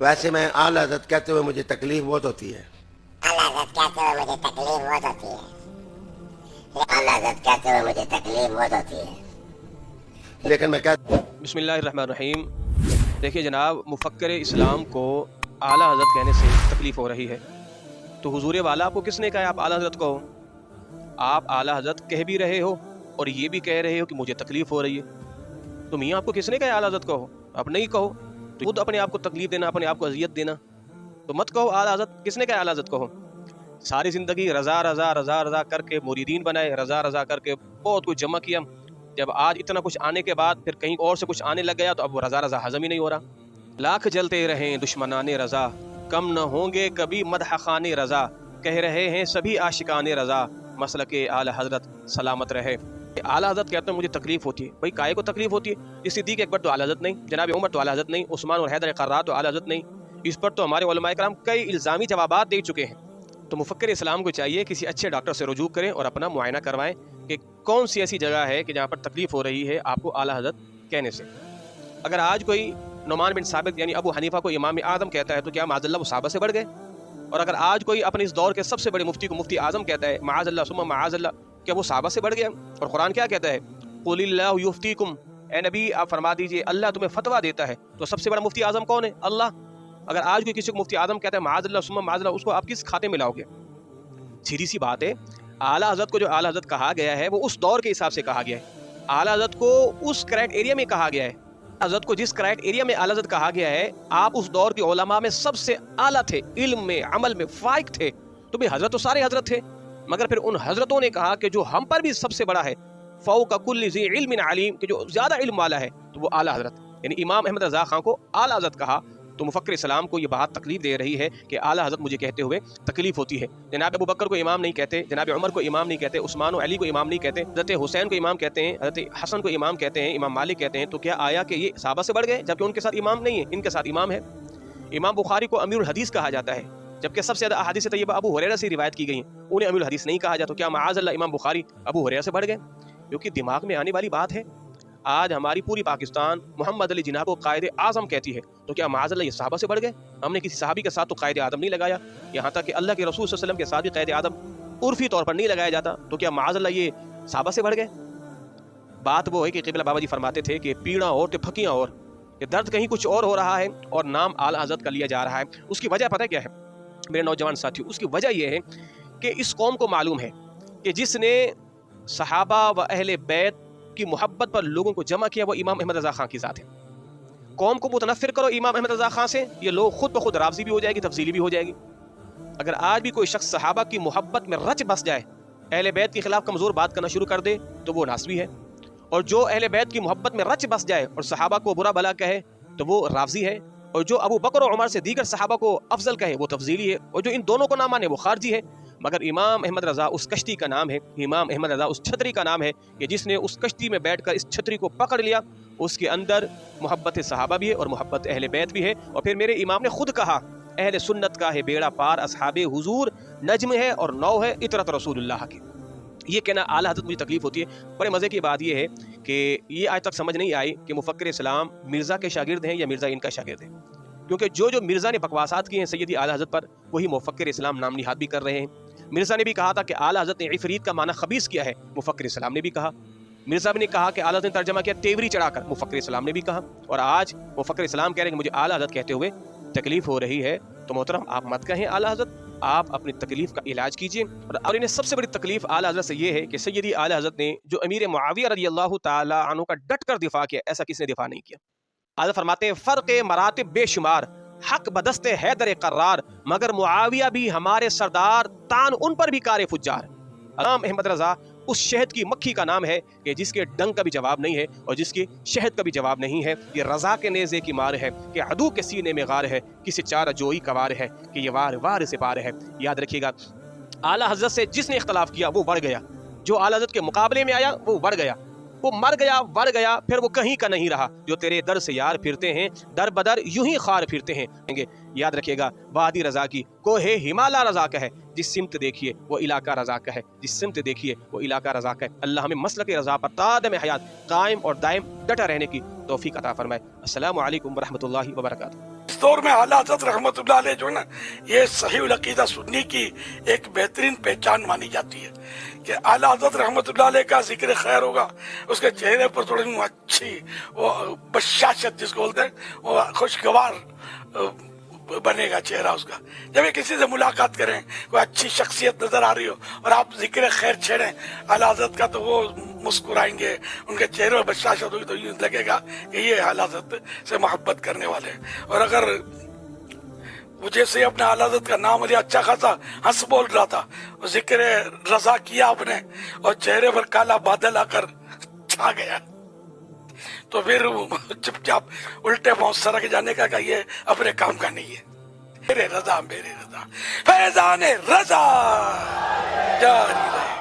ویسے میں اعلیٰ حضرت کہتے ہوئے مجھے تکلیف بہت ہوتی ہے، اعلیٰ حضرت کہتے ہوئے مجھے تکلیف بہت ہوتی ہے، اعلیٰ حضرت کہتے ہوئے مجھے تکلیف بہت ہوتی ہے، لیکن میں کہتا بسم اللہ الرحمن الرحیم۔ دیکھیے جناب، مفکر اسلام کو اعلیٰ حضرت کہنے سے تکلیف ہو رہی ہے، تو حضور والا آپ کو کس نے کہا آپ اعلیٰ حضرت کہو؟ آپ اعلیٰ حضرت کہہ بھی رہے ہو اور یہ بھی کہہ رہے ہو کہ مجھے تکلیف ہو رہی ہے، تو میاں آپ کو کس نے کہا اعلیٰ حضرت کہو؟ آپ نہیں کہو تو خود اپنے آپ کو تکلیف دینا، اپنے آپ کو اذیت دینا، تو مت کہو اعلیٰ حضرت۔ کس نے کہا اعلیٰ حضرت کہو؟ ساری زندگی رضا رضا رضا رضا کر کے مریدین بنائے، رضا رضا کر کے بہت کچھ جمع کیا، جب آج اتنا کچھ آنے کے بعد پھر کہیں اور سے کچھ آنے لگ گیا تو اب وہ رضا رضا ہضم ہی نہیں ہو رہا۔ لاکھ جلتے رہیں دشمنان رضا، کم نہ ہوں گے کبھی مدح خان رضا، کہہ رہے ہیں سبھی عاشقان رضا، مسلک اعلیٰ حضرت سلامت رہے۔ اعلیٰ حضرت کہتے ہیں مجھے تکلیف ہوتی ہے، بھائی کائے کو تکلیف ہوتی ہے؟ اس صدیق اکبر تو اعلیٰ حضرت نہیں، جناب عمر تو اعلیٰ حضرت نہیں، عثمان اور حیدر قرار تو اعلیٰ حضرت نہیں، اس پر تو ہمارے علماء کرام کئی الزامی جوابات دے چکے ہیں۔ تو مفکر اسلام کو چاہیے کسی اچھے ڈاکٹر سے رجوع کریں اور اپنا معائنہ کروائیں کہ کون سی ایسی جگہ ہے کہ جہاں پر تکلیف ہو رہی ہے آپ کو اعلیٰ حضرت کہنے سے۔ اگر آج کوئی نعمان بن ثابت یعنی ابو حنیفہ کو امام اعظم کہتا ہے تو کیا معاذ اللہ وہ صحابہ سے بڑھ گئے؟ اور اگر آج کوئی اپنے اس دور کے سب سے بڑے مفتی کو مفتی اعظم کہتا ہے معاذ اللہ ثم معاذ اللہ، کیا وہ صحابہ سے بڑھ گیا؟ اور قرآن کیا کہتا ہے؟ قل اللہ یفتیکم، اے نبی آپ فرما دیجئے اللہ تمہیں فتویٰ دیتا ہے، تو سب سے بڑا مفتی اعظم کون ہے؟ اللہ۔ اگر آج کوئی کسی کو مفتی اعظم کہتا ہے معاذ اللہ ثم معاذ اللہ، اس کو آپ کس کھاتے میں لاؤ گے؟ سیدھی سی بات ہے، اعلیٰ حضرت کو جو اعلیٰ حضرت کہا گیا ہے وہ اس دور کے حساب سے کہا گیا ہے، اعلیٰ حضرت کو اس کریکٹ ایریا میں کہا گیا ہے، حضرت کو جس کریکٹ ایریا میں اعلیٰ حضرت کہا گیا ہے، آپ اس دور کے علماء میں سب سے اعلیٰ تھے، علم میں عمل میں فائق تھے، تو بھی حضرت تو سارے حضرت تھے، مگر پھر ان حضرتوں نے کہا کہ جو ہم پر بھی سب سے بڑا ہے فوق کل ذی علم علیم، کہ جو زیادہ علم والا ہے تو وہ اعلیٰ حضرت، یعنی امام احمد رضا خان کو اعلیٰ حضرت کہا۔ تو مفکر اسلام کو یہ بات تکلیف دے رہی ہے کہ اعلیٰ حضرت مجھے کہتے ہوئے تکلیف ہوتی ہے۔ جناب ابو بکر کو امام نہیں کہتے، جناب عمر کو امام نہیں کہتے، عثمان و علی کو امام نہیں کہتے، حضرت حسین کو امام کہتے ہیں، حضرت حسن کو امام کہتے ہیں، امام مالک کہتے ہیں، تو کیا آیا کہ یہ صحابہ سے بڑھ گئے جبکہ ان کے ساتھ امام نہیں ہے؟ ان کے ساتھ امام ہے۔ امام بخاری کو امیر الحدیث کہا جاتا ہے جبکہ سب سے زیادہ احادیث طیبہ ابو ہریرہ سے روایت کی گئی ہیں، انہیں امیر الحدیث نہیں کہا جاتا، تو کیا معاذ اللہ امام بخاری ابو ہریرہ سے بڑھ گئے؟ کیونکہ دماغ میں آنے والی بات ہے۔ آج ہماری پوری پاکستان محمد علی جناح کو قائد اعظم کہتی ہے، تو کیا معاذ اللہ یہ صحابہ سے بڑھ گئے؟ ہم نے کسی صحابی کے ساتھ تو قائد اعظم نہیں لگایا، یہاں تک کہ اللہ کے رسول صلی اللہ علیہ وسلم کے ساتھ بھی قائد اعظم عرفی طور پر نہیں لگایا جاتا، تو کیا معاذ اللہ یہ صحابہ سے بڑھ گئے؟ بات وہ ہے کہ قبلہ بابا جی فرماتے تھے کہ پیڑاں اور تو پھکیاں اور، کہ درد کہیں کچھ اور ہو رہا ہے اور نام اعلیٰ حضرت کا لیا جا رہا ہے۔ اس کی وجہ پتہ کیا ہے میرے نوجوان ساتھیو؟ اس کی وجہ یہ ہے کہ اس قوم کو معلوم ہے کہ جس نے صحابہ و اہل بیت کی محبت پر لوگوں کو جمع کیا وہ امام احمد رضا خان کی ذات ہے۔ قوم کو متنفر کرو امام احمد رضا خان سے، یہ لوگ خود بخود رافضی بھی ہو جائے گی، تفضیلی بھی ہو جائے گی۔ اگر آج بھی کوئی شخص صحابہ کی محبت میں رچ بس جائے، اہل بیت کے خلاف کمزور بات کرنا شروع کر دے تو وہ ناسبی ہے، اور جو اہل بیت کی محبت میں رچ بس جائے اور صحابہ کو برا بھلا کہے تو وہ رافضی ہے، اور جو ابو بکر و عمر سے دیگر صحابہ کو افضل کہے وہ تفضیلی ہے، اور جو ان دونوں کو نہ مانے وہ خارجی ہے۔ مگر امام احمد رضا اس کشتی کا نام ہے، امام احمد رضا اس چھتری کا نام ہے کہ جس نے اس کشتی میں بیٹھ کر اس چھتری کو پکڑ لیا، اس کے اندر محبت صحابہ بھی ہے اور محبت اہل بیت بھی ہے۔ اور پھر میرے امام نے خود کہا اہل سنت کا ہے بیڑا پار، اصحاب حضور نجم ہے اور نو ہے اطرت رسول اللہ کی۔ یہ کہنا اعلیٰ حضرت مجھے تکلیف ہوتی ہے۔ بڑے مزے کی بات یہ ہے کہ یہ آج تک سمجھ نہیں آئی کہ مفکر اسلام مرزا کے شاگرد ہیں یا مرزا ان کا شاگرد ہے، کیونکہ جو مرزا نے بکواسات کی ہیں سیدی اعلیٰ حضرت پر وہی مفکر اسلام نام نہاد بھی کر رہے ہیں۔ مرزا نے بھی کہا تھا کہ اعلیٰ حضرت نے عفریت کا معنی خبیث کیا ہے، مفکر اسلام نے بھی کہا۔ مرزا نے کہا کہ اعلیٰ حضرت نے ترجمہ کیا تیوری چڑھا کر، مفکر اسلام نے بھی کہا۔ اور آج مفکر اسلام کہہ رہے ہیں کہ مجھے اعلیٰ حضرت کہتے ہوئے تکلیف ہو رہی ہے، تو محترم آپ مت کہیں اعلیٰ حضرت، آپ اپنی تکلیف کا علاج کیجیے۔ اور انہیں سب سے بڑی تکلیف اعلیٰ حضرت سے یہ ہے کہ سیدی اعلیٰ حضرت نے جو امیر معاویہ رضی اللہ تعالیٰ عنہ کا ڈٹ کر دفاع کیا، ایسا کس نے دفاع نہیں کیا۔ حضرت فرماتے ہیں فرق مراتب بے شمار، حق بدست حیدر قرار، مگر معاویہ بھی ہمارے سردار، تان ان پر بھی کار فجار۔ امام احمد رضا اس شہد کی مکھی کا نام ہے کہ جس کے ڈنگ کا بھی جواب نہیں ہے اور جس کی شہد کا بھی جواب نہیں ہے۔ یہ رضا کے نیزے کی مار ہے کہ عدو کے سینے میں غار ہے، کسی چارہ جوئی کا وار ہے کہ یہ وار وار سے پار ہے۔ یاد رکھیے گا اعلیٰ حضرت سے جس نے اختلاف کیا وہ بڑھ گیا، جو اعلیٰ حضرت کے مقابلے میں آیا وہ بڑھ گیا۔ وہ مر گیا ور گیا پھر وہ کہیں کا نہیں رہا. جو تیرے در سے یار پھرتے ہیں در بدر یوں ہی خار پھرتے ہیں. یاد رکھیے گا وادی رضا کی کوہ ہمالا رضا کا ہے. جس سمت دیکھیے وہ علاقہ رضا کا ہے. جس سمت دیکھیے وہ علاقہ رضا کا ہے. اللہ ہمیں مسلک رضا پر تادم حیات قائم اور دائم ڈٹا رہنے کی توفیق عطا فرمائے. السلام علیکم ورحمۃ اللہ وبرکاتہ. اس دور میں اعلیٰ حضرت رحمت اللہ علیہ جو ہے نا یہ صحیح العقیدہ سنی کی ایک بہترین پہچان مانی جاتی ہے کہ اعلیٰ حضرت رحمت اللہ علیہ کا ذکر خیر ہوگا. اس کے چہرے پر تھوڑی اچھی وہ بشاشت جس کو بولتے ہیں وہ خوشگوار بنے گا چہرہ اس کا. جب یہ کسی سے ملاقات کریں کوئی اچھی شخصیت نظر آ رہی ہو اور آپ ذکر خیر چھیڑیں اعلیٰ حضرت کا تو وہ مسکرائیں گے. ان کے چہرے پر بشاشت ہوگی تو یہ لگے گا کہ یہ اعلیٰ حضرت سے محبت کرنے والے ہیں. اور اگر مجھے سے اپنے اعلیٰ حضرت کا نام لیا اچھا خاصا ہنس بول رہا تھا ذکر رضا کیا آپ نے اور چہرے پر کالا بادل آ کر چھا گیا تو پھر چپ چاپ الٹے پاؤں سرک جانے کا کہ یہ اپنے کام کا نہیں ہے. میرے رضا فیضان رضا جاری رہے.